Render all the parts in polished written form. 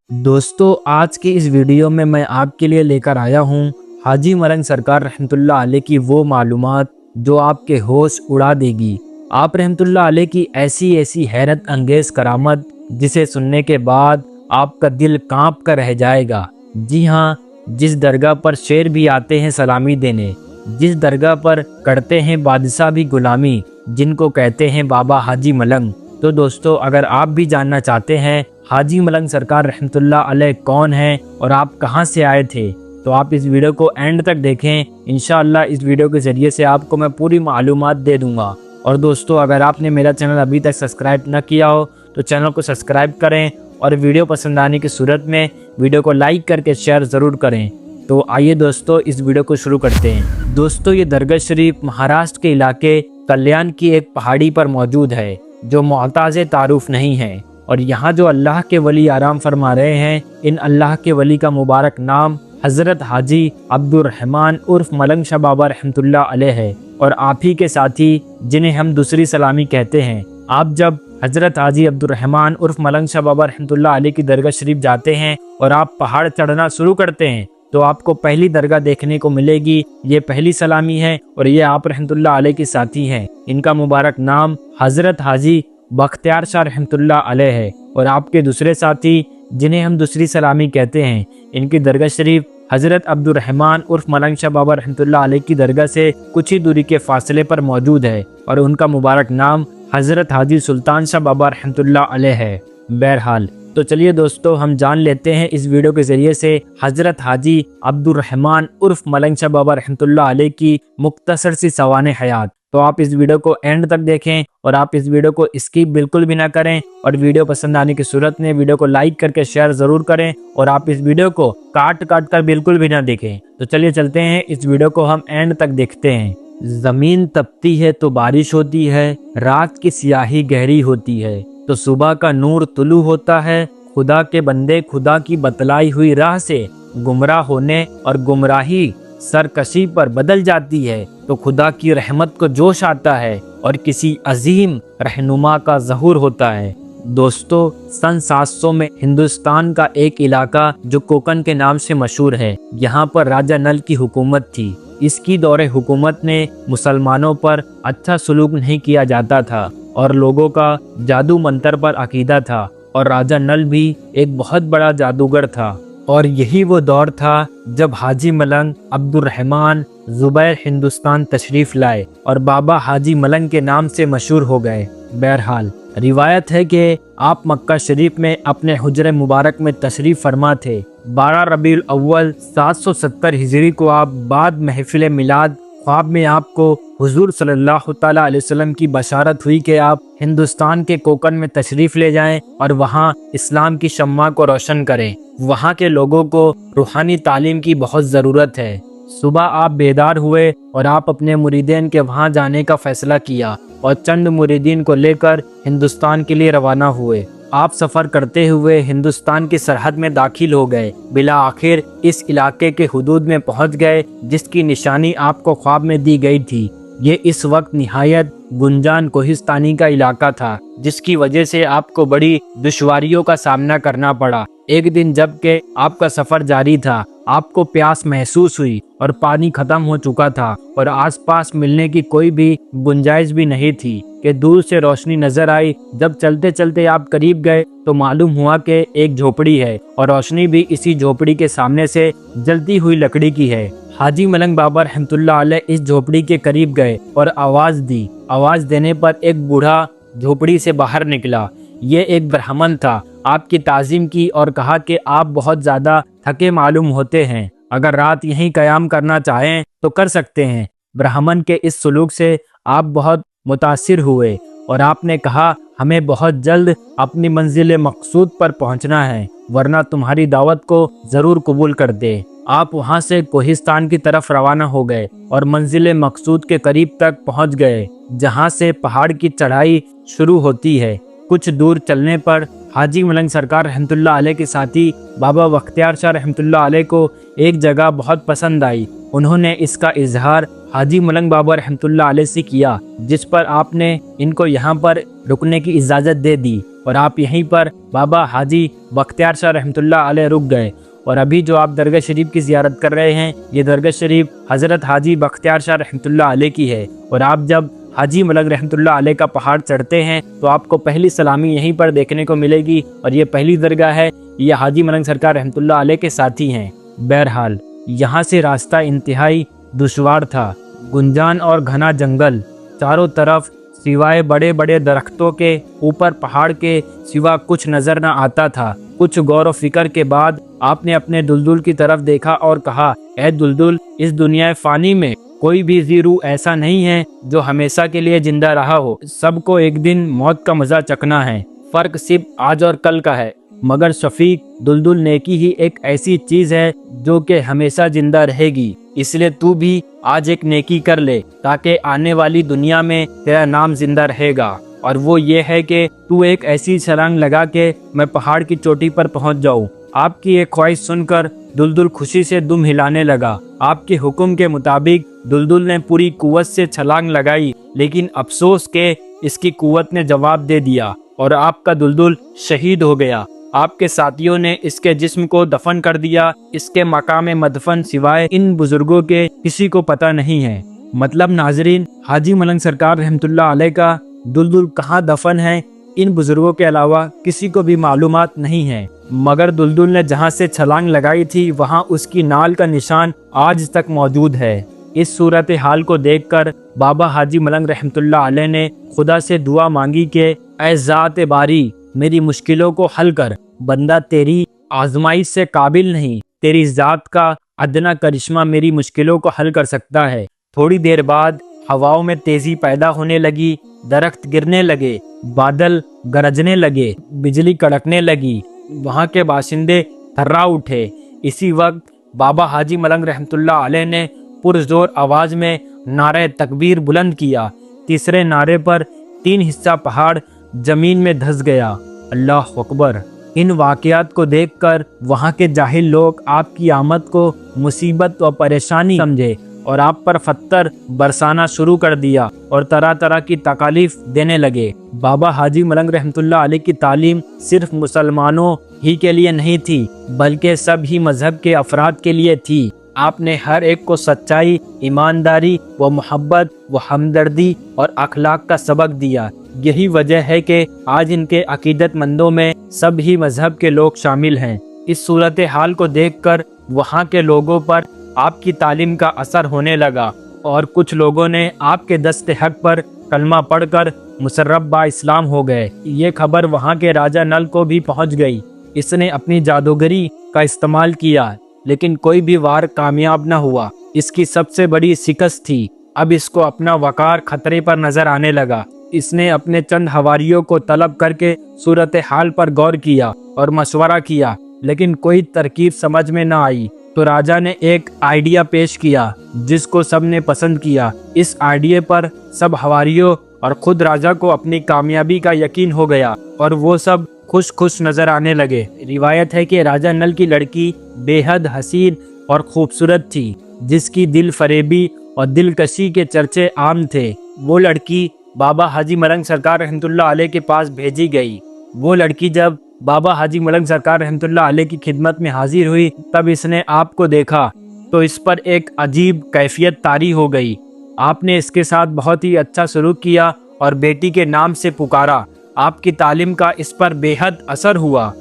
दोस्तों आज की इस वीडियो में मैं आपके लिए लेकर आया हूँ हाजी मलंग सरकार रहमतुल्लाह अलैह की वो मालूमात जो आपके होश उड़ा देगी। आप रहमतुल्लाह अलैह की ऐसी ऐसी हैरत अंगेज करामत जिसे सुनने के बाद आपका दिल कांप कर रह जाएगा। जी हाँ, जिस दरगाह पर शेर भी आते हैं सलामी देने, जिस दरगाह पर करते हैं बादशाह भी गुलामी, जिनको कहते हैं बाबा हाजी मलंग। तो दोस्तों अगर आप भी जानना चाहते हैं हाजी मलंग सरकार रहमतुल्लाह अलैह कौन है और आप कहां से आए थे, तो आप इस वीडियो को एंड तक देखें। इंशाअल्लाह इस वीडियो के ज़रिए से आपको मैं पूरी मालूमात दे दूंगा। और दोस्तों अगर आपने मेरा चैनल अभी तक सब्सक्राइब न किया हो तो चैनल को सब्सक्राइब करें और वीडियो पसंद आने की सूरत में वीडियो को लाइक करके शेयर ज़रूर करें। तो आइए दोस्तों इस वीडियो को शुरू करते हैं। दोस्तों ये दरगाह शरीफ महाराष्ट्र के इलाके कल्याण की एक पहाड़ी पर मौजूद है जो मुअत्ताज़ तारुफ नहीं है। और यहाँ जो अल्लाह के वली आराम फरमा रहे हैं, इन अल्लाह के वली का मुबारक नाम हज़रत हाजी अब्दुर्रहमान उर्फ मलंग शाह बाबा रहमतुल्लाह अलैह है। और आप ही के साथी जिन्हें हम दूसरी सलामी कहते हैं। आप जब हज़रत हाजी अब्दुर्रहमान उर्फ मलंग शाह बाबा रहमतुल्लाह अलैह की दरगाह शरीफ जाते हैं और आप पहाड़ चढ़ना शुरू करते हैं तो आपको पहली दरगाह देखने को मिलेगी। ये पहली सलामी है और ये आप रहमतुल्लाह अलैह के साथी हैं। इनका मुबारक नाम हज़रत हाजी बख्तियार शाह रहमतुल्लाह अलैह है। और आपके दूसरे साथी जिन्हें हम दूसरी सलामी कहते हैं, इनकी दरगाह शरीफ हज़रत अब्दुर्रहमान उर्फ मलंग शाह बाबा रहमतुल्लाह अलैह की दरगाह से कुछ ही दूरी के फासले पर मौजूद है और उनका मुबारक नाम हज़रत हाजी सुल्तान शाह बाबा रहमतुल्लाह अलैह है। बहरहाल तो चलिए दोस्तों हम जान लेते हैं इस वीडियो के ज़रिए से हज़रत हाजी अब्दुर्रहमान उर्फ मलंग शाह बाबा रहमतुल्लाह अलैह की मुख्तसर सी सवाने हयात। तो आप इस वीडियो को एंड तक देखें और आप इस वीडियो को स्किप बिल्कुल भी ना करें और वीडियो पसंद आने की सूरत में वीडियो को लाइक करके शेयर ज़रूर करें और आप इस वीडियो को काट काट कर बिल्कुल भी ना देखें। तो चलिए चलते हैं, इस वीडियो को हम एंड तक देखते हैं। ज़मीन तपती है तो बारिश होती है, रात की स्याही गहरी होती है तो सुबह का नूर तुलू होता है। खुदा के बंदे खुदा की बतलाई हुई राह से गुमराह होने और गुमराही सरकशी पर बदल जाती है तो खुदा की रहमत को जोश आता है और किसी अजीम रहनुमा का ज़हूर होता है। दोस्तों सन 700 में हिंदुस्तान का एक इलाका जो कोकन के नाम से मशहूर है, यहाँ पर राजा नल की हुकूमत थी। इसकी दौरे हुकूमत ने मुसलमानों पर अच्छा सलूक नहीं किया जाता था और लोगों का जादू मंतर पर अकीदा था और राजा नल भी एक बहुत बड़ा जादूगर था। और यही वो दौर था जब हाजी मलंग अब्दुर्रहमान ज़ुबैर हिंदुस्तान तशरीफ़ लाए और बाबा हाजी मलंग के नाम से मशहूर हो गए। बहरहाल रिवायत है कि आप मक्का शरीफ में अपने हुजरे मुबारक में तशरीफ़ फरमा थे। 12 रबीउल अव्वल 770 हिजरी को आप बाद महफिल मिलाद ख्वाब में आपको हुजूर सल्लल्लाहु तआला अलैहि वसल्लम की बशारत हुई कि आप हिंदुस्तान के कोकन में तशरीफ़ ले जाएं और वहाँ इस्लाम की शम्मा को रोशन करें। वहाँ के लोगों को रूहानी तालीम की बहुत ज़रूरत है। सुबह आप बेदार हुए और आप अपने मुरीदीन के वहाँ जाने का फ़ैसला किया और चंद मुरीदीन को लेकर हिंदुस्तान के लिए रवाना हुए। आप सफ़र करते हुए हिंदुस्तान की सरहद में दाखिल हो गए। बिला आखिर इस इलाके के हुदूद में पहुंच गए जिसकी निशानी आपको ख्वाब में दी गई थी। ये इस वक्त निहायत गुंजान कोहिस्तानी का इलाका था जिसकी वजह से आपको बड़ी दुश्वारियों का सामना करना पड़ा। एक दिन जबकि आपका सफ़र जारी था, आपको प्यास महसूस हुई और पानी ख़त्म हो चुका था और आसपास मिलने की कोई भी गुंजाइश भी नहीं थी कि दूर से रोशनी नजर आई। जब चलते चलते आप करीब गए तो मालूम हुआ कि एक झोपड़ी है और रोशनी भी इसी झोपड़ी के सामने से जलती हुई लकड़ी की है। हाजी मलंग बाबा रहमतुल्लाह अलैह इस झोपड़ी के करीब गए और आवाज़ दी। आवाज़ देने पर एक बूढ़ा झोपड़ी से बाहर निकला। ये एक ब्राह्मण था। आपकी ताज़ीम की और कहा कि आप बहुत ज़्यादा थके मालूम होते हैं, अगर रात यहीं क़याम करना चाहें तो कर सकते हैं। ब्राह्मण के इस सलूक से आप बहुत मुतासिर हुए और आपने कहा हमें बहुत जल्द अपनी मंजिल मकसूद पर पहुंचना है, वरना तुम्हारी दावत को ज़रूर कबूल कर दे। आप वहां से कोहिस्तान की तरफ रवाना हो गए और मंजिल मकसूद के करीब तक पहुंच गए जहां से पहाड़ की चढ़ाई शुरू होती है। कुछ दूर चलने पर हाजी मलंग सरकार रहमतुल्लाह अलैह के साथी बाबा बख्तियार शाह रहमतुल्लाह अलैह को एक जगह बहुत पसंद आई। उन्होंने इसका इजहार हाजी मलंग बाबा रहमतुल्लाह अलैह से किया, जिस पर आपने इनको यहाँ पर रुकने की इजाज़त दे दी और आप यहीं पर बाबा हाजी बख्तियार शाह रहमतुल्लाह अलैह रुक गए। और अभी जो आप दरगाह शरीफ की ज़ियारत कर रहे हैं, ये दरगाह शरीफ हज़रत हाजी बख्तियार शाह रहमतुल्लाह अलैह की है। और आप जब हाजी मलंग रहमतुल्लाह अलैह का पहाड़ चढ़ते हैं तो आपको पहली सलामी यहीं पर देखने को मिलेगी। और ये पहली दरगाह है, ये हाजी मलंग सरकार रहमतुल्लाह अलैह के साथी हैं। बहरहाल यहाँ से रास्ता इंतहाई दुश्वार था, गुंजान और घना जंगल, चारों तरफ सिवाय बड़े बड़े दरख्तों के, ऊपर पहाड़ के सिवा कुछ नजर न आता था। कुछ गौर व फिक्र के बाद आपने अपने दुलदुल की तरफ देखा और कहा, ए दुलदुल, इस दुनिया फानी में कोई भी ज़ीरू ऐसा नहीं है जो हमेशा के लिए जिंदा रहा हो। सबको एक दिन मौत का मज़ा चखना है, फ़र्क सिर्फ आज और कल का है। मगर शफीक, दुलदुल नेकी ही एक ऐसी चीज़ है जो कि हमेशा जिंदा रहेगी। इसलिए तू भी आज एक नेकी कर ले ताकि आने वाली दुनिया में तेरा नाम जिंदा रहेगा। और वो ये है कि तू एक ऐसी छलांग लगा के मैं पहाड़ की चोटी पर पहुंच जाऊं। आपकी एक ख्वाहिश सुनकर दुलदुल खुशी से दुम हिलाने लगा। आपके हुक्म के मुताबिक दुलदुल ने पूरी कुव्वत से छलांग लगाई, लेकिन अफसोस के इसकी कुव्वत ने जवाब दे दिया और आपका दुलदुल शहीद हो गया। आपके साथियों ने इसके जिस्म को दफन कर दिया। इसके मकाम मदफन सिवाय इन बुजुर्गों के किसी को पता नहीं है। मतलब नाजरीन, हाजी मलंग सरकार रहमतुल्लाह अलैह का दुलदुल कहाँ दफन है, इन बुजुर्गों के अलावा किसी को भी मालूमात नहीं है। मगर दुलदुल ने जहाँ से छलांग लगाई थी वहाँ उसकी नाल का निशान आज तक मौजूद है। इस सूरत हाल को देखकर बाबा हाजी मलंग रहमतुल्लाह अलैह ने खुदा से दुआ मांगी कि ऐ ज़ात बारी, मेरी मुश्किलों को हल कर। बंदा तेरी आजमाइश से काबिल नहीं, तेरी ज़ात का अदना करिश्मा मेरी मुश्किलों को हल कर सकता है। थोड़ी देर बाद हवाओं में तेजी पैदा होने लगी, दरख्त गिरने लगे, बादल गरजने लगे, बिजली कड़कने लगी, वहाँ के बाशिंदे थर्रा उठे। इसी वक्त बाबा हाजी मलंग रहमतुल्लाह अलैह ने पुरजोर आवाज़ में नारे तकबीर बुलंद किया। तीसरे नारे पर 3 हिस्सा पहाड़ जमीन में धंस गया। अल्लाह अकबर। इन वाक़यात को देखकर वहाँ के जाहिल लोग आपकी आमद को मुसीबत व परेशानी समझे और आप पर पत्थर बरसाना शुरू कर दिया और तरह तरह की तकालीफ देने लगे। बाबा हाजी मलंग रहमतुल्लाह अलैह की तालीम सिर्फ मुसलमानों ही के लिए नहीं थी, बल्कि सब ही मजहब के अफराद के लिए थी। आपने हर एक को सच्चाई, ईमानदारी व मोहब्बत व हमदर्दी और अखलाक का सबक दिया। यही वजह है कि आज इनके अकीदतमंदों में सब ही मजहब के लोग शामिल हैं। इस सूरत हाल को देखकर वहाँ के लोगों पर आपकी तालीम का असर होने लगा और कुछ लोगों ने आपके दस्ते हक पर कलमा पढ़कर मुसर्रफ बा इस्लाम हो गए। ये खबर वहाँ के राजा नल को भी पहुँच गई। इसने अपनी जादूगरी का इस्तेमाल किया, लेकिन कोई भी वार कामयाब न हुआ। इसकी सबसे बड़ी शिकस्त थी। अब इसको अपना वकार खतरे पर नजर आने लगा। इसने अपने चंद हवारियों को तलब करके सूरत हाल पर गौर किया और मशवरा किया, लेकिन कोई तरकीब समझ में न आई। तो राजा ने एक आइडिया पेश किया जिसको सब ने पसंद किया। इस आइडिया पर सब हवारियों और खुद राजा को अपनी कामयाबी का यकीन हो गया और वो सब खुश खुश नजर आने लगे। रिवायत है कि राजा नल की लड़की बेहद हसीन और खूबसूरत थी, जिसकी दिल फरेबी और दिलकशी के चर्चे आम थे। वो लड़की बाबा हाजी मलंग सरकार रहमतुल्लाह अलैह के पास भेजी गई। वो लड़की जब बाबा हाजी मलंग सरकार रहमतुल्लाह अलैह की खिदमत में हाजिर हुई, तब इसने आपको देखा तो इस पर एक अजीब कैफियत तारी हो गई। आपने इसके साथ बहुत ही अच्छा सलूक किया और बेटी के नाम से पुकारा। आपकी तालीम का इस पर बेहद असर हुआ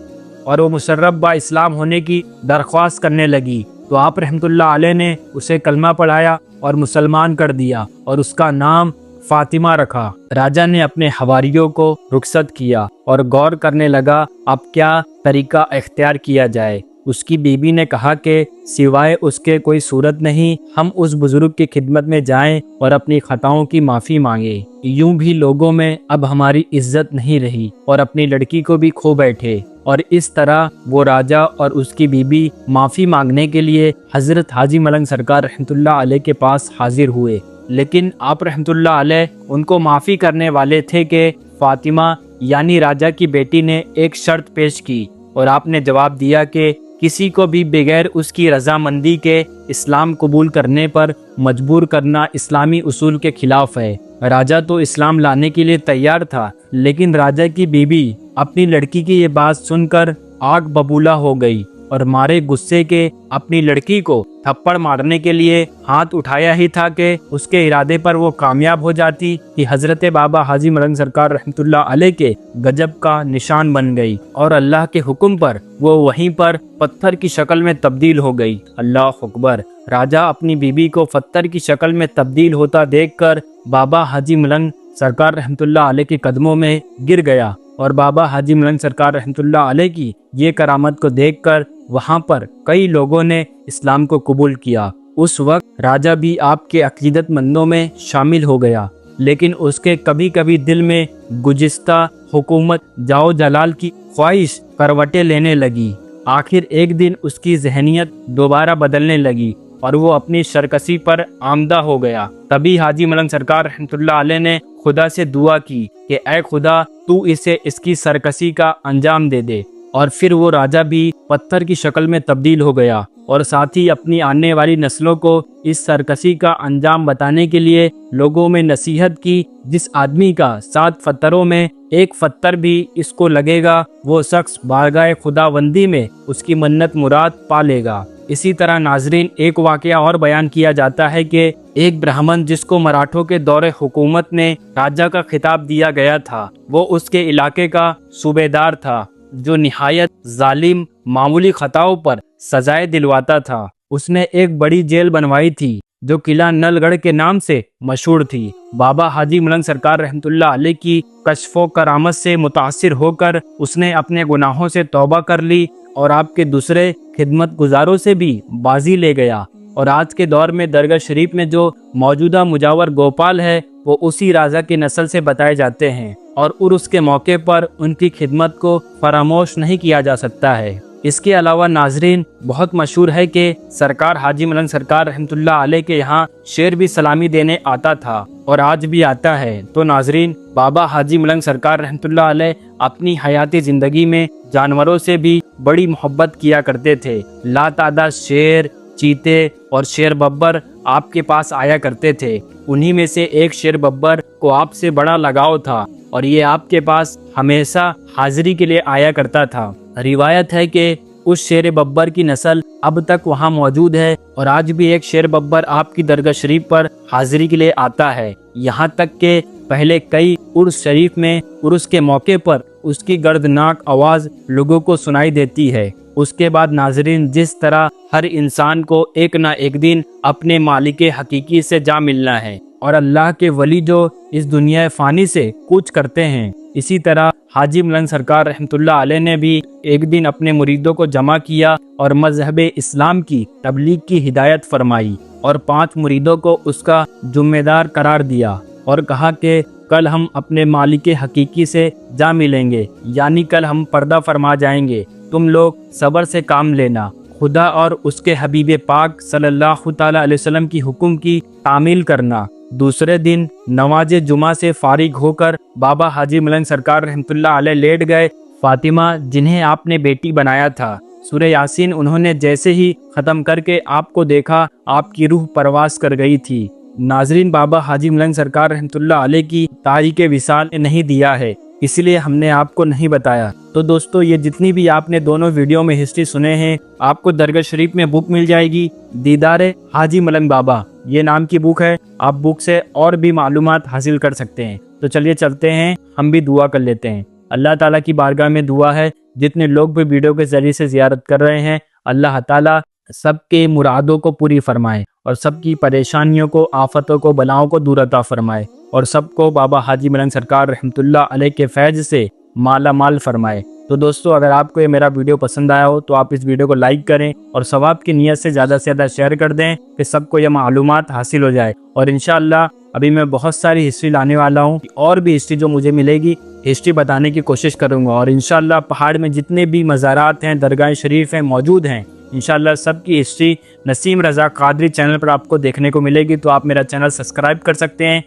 और वो मुशर्रफ बा इस्लाम होने की दरख्वास्त करने लगी। तो आप रहमतुल्लाह अलैह ने उसे कलमा पढ़ाया और मुसलमान कर दिया और उसका नाम फातिमा रखा। राजा ने अपने हवारियों को रुखसत किया और गौर करने लगा अब क्या तरीका इख्तियार किया जाए। उसकी बीबी ने कहा कि सिवाय उसके कोई सूरत नहीं, हम उस बुजुर्ग की खिदमत में जाएं और अपनी खताओं की माफ़ी मांगे। यूं भी लोगों में अब हमारी इज्जत नहीं रही और अपनी लड़की को भी खो बैठे। और इस तरह वो राजा और उसकी बीबी माफ़ी मांगने के लिए हज़रत हाजी मलंग सरकार रहमतुल्लाह अलैह के पास हाजिर हुए। लेकिन आप रहमतुल्लाह अलैह उनको माफ़ी करने वाले थे कि फातिमा यानी राजा की बेटी ने एक शर्त पेश की और आपने जवाब दिया कि किसी को भी बगैर उसकी रजामंदी के इस्लाम कबूल करने पर मजबूर करना इस्लामी उसूल के खिलाफ है। राजा तो इस्लाम लाने के लिए तैयार था, लेकिन राजा की बीबी अपनी लड़की की ये बात सुनकर आग बबूला हो गई और मारे गुस्से के अपनी लड़की को थप्पड़ मारने के लिए हाथ उठाया ही था कि उसके इरादे पर वो कामयाब हो जाती कि हजरत बाबा हाजी मलंग सरकार रहमतुल्लाह अलैह के गजब का निशान बन गई और अल्लाह के हुक्म पर वो वहीं पर पत्थर की शक्ल में तब्दील हो गई। अल्लाह अकबर। राजा अपनी बीबी को पत्थर की शक्ल में तब्दील होता देखकर बाबा हाजी मलंग सरकार रहमतुल्लाह अलैह के कदमों में गिर गया और बाबा हाजी मलंग सरकार रहमतुल्लाह अलैह की ये करामत को देखकर वहाँ पर कई लोगों ने इस्लाम को कबूल किया। उस वक्त राजा भी आपके अकीदतमंदों में शामिल हो गया, लेकिन उसके कभी कभी दिल में गुज़िश्ता हुकूमत जाओ जलाल की ख्वाहिश करवटें लेने लगी। आखिर एक दिन उसकी जहनियत दोबारा बदलने लगी और वो अपनी सरकशी पर आमदा हो गया। तभी हाजी मलंग सरकार रहमतुल्लाह अलैह ने खुदा से दुआ की कि ऐ खुदा, तू इसे इसकी सरकशी का अंजाम दे दे। और फिर वो राजा भी पत्थर की शक्ल में तब्दील हो गया और साथ ही अपनी आने वाली नस्लों को इस सरकशी का अंजाम बताने के लिए लोगों में नसीहत की, जिस आदमी का 7 पत्थरों में एक पत्थर भी इसको लगेगा वो शख्स बारगाह खुदावंदी में उसकी मन्नत मुराद पा लेगा। इसी तरह नाजरीन, एक वाकया और बयान किया जाता है कि एक ब्राह्मण जिसको मराठों के दौरे हुकूमत ने राजा का खिताब दिया गया था, वो उसके इलाके का सूबेदार था जो निहायत जालिम मामूली खताओं पर सजाएं दिलवाता था। उसने एक बड़ी जेल बनवाई थी जो किला नलगढ़ के नाम से मशहूर थी। बाबा हाजी मलंग सरकार रहमतुल्लाह अलैह की कश्फो करामत से मुतासिर होकर उसने अपने गुनाहों से तौबा कर ली और आपके दूसरे खिदमत गुजारों से भी बाजी ले गया। और आज के दौर में दरगाह शरीफ में जो मौजूदा मुजावर गोपाल है वो उसी राजा की नस्ल से बताए जाते हैं और उर्स के मौके पर उनकी खिदमत को फरामोश नहीं किया जा सकता है। इसके अलावा नाजरीन, बहुत मशहूर है कि सरकार हाजी मलंग सरकार रहमतुल्लाह अलैह के यहाँ शेर भी सलामी देने आता था और आज भी आता है। तो नाजरीन, बाबा हाजी मलंग सरकार रहमतुल्लाह अलैह अपनी हयाती जिंदगी में जानवरों से भी बड़ी मोहब्बत किया करते थे। लातादाद शेर, चीते और शेर बब्बर आपके पास आया करते थे। उन्हीं में से एक शेर बब्बर को आपसे बड़ा लगाव था और ये आपके पास हमेशा हाजिरी के लिए आया करता था। रिवायत है कि उस शेर बब्बर की नस्ल अब तक वहाँ मौजूद है और आज भी एक शेर बब्बर आपकी दरगाह शरीफ पर हाजिरी के लिए आता है। यहाँ तक के पहले कई उर्स शरीफ में उर्स के मौके पर उसकी गर्दनाक आवाज़ लोगों को सुनाई देती है। उसके बाद नाजरीन, जिस तरह हर इंसान को एक ना एक दिन अपने मालिक हकीकी से जा मिलना है और अल्लाह के वली जो इस दुनिया फ़ानी से कूच करते हैं, इसी तरह हाजी मलंग सरकार रहमतुल्लाह अलैह ने भी एक दिन अपने मुरीदों को जमा किया और मजहब इस्लाम की तबलीग की हिदायत फरमाई और 5 मुरीदों को उसका जिम्मेदार करार दिया और कहा कि कल हम अपने मालिक हकीकी से जा मिलेंगे, यानी कल हम पर्दा फरमा जाएंगे। तुम लोग सब्र से काम लेना, खुदा और उसके हबीब पाक सल्लल्लाहु ताला अलैहि वसल्लम की हुक्म की तामील करना। दूसरे दिन नमाज जुमा से फारिग होकर बाबा हाजी मलंग सरकार रहमतुल्लाह अलैह लेट गए। फातिमा, जिन्हें आपने बेटी बनाया था, सूरह यासीन उन्होंने जैसे ही ख़त्म करके आपको देखा, आपकी रूह परवास कर गई थी। नाजरीन, बाबा हाजी मलंग सरकार रहमतुल्लाह अलैह की तारीख विसाल ने नहीं दिया है, इसलिए हमने आपको नहीं बताया। तो दोस्तों, ये जितनी भी आपने दोनों वीडियो में हिस्ट्री सुने हैं, आपको दरगाह शरीफ में बुक मिल जाएगी, दीदारे हाजी मलंग बाबा ये नाम की बुक है। आप बुक से और भी मालूमात हासिल कर सकते हैं। तो चलिए चलते हैं, हम भी दुआ कर लेते हैं। अल्लाह ताला की बारगाह में दुआ है, जितने लोग भी वीडियो के जरिए से ज़ियारत कर रहे हैं, अल्लाह ताला सबके मुरादों को पूरी फरमाए और सबकी परेशानियों को, आफतों को, बलाओं को दूर अता फरमाए और सबको बाबा हाजी मलंग सरकार रहमतुल्लाह अलैह के फैज़ से माला माल फरमाए। तो दोस्तों, अगर आपको ये मेरा वीडियो पसंद आया हो तो आप इस वीडियो को लाइक करें और सवाब की नीयत से ज़्यादा शेयर कर दें कि सबको ये मालूमात हासिल हो जाए। और इंशाअल्लाह अभी मैं बहुत सारी हिस्ट्री लाने वाला हूँ, और भी हिस्ट्री जो मुझे मिलेगी हिस्ट्री बताने की कोशिश करूँगा। और इंशाअल्लाह पहाड़ में जितने भी मज़ारात हैं, दरगाह शरीफ हैं, मौजूद हैं, इंशाअल्लाह सबकी हिस्ट्री नसीम रज़ा कादरी चैनल पर आपको देखने को मिलेगी। तो आप मेरा चैनल सब्सक्राइब कर सकते हैं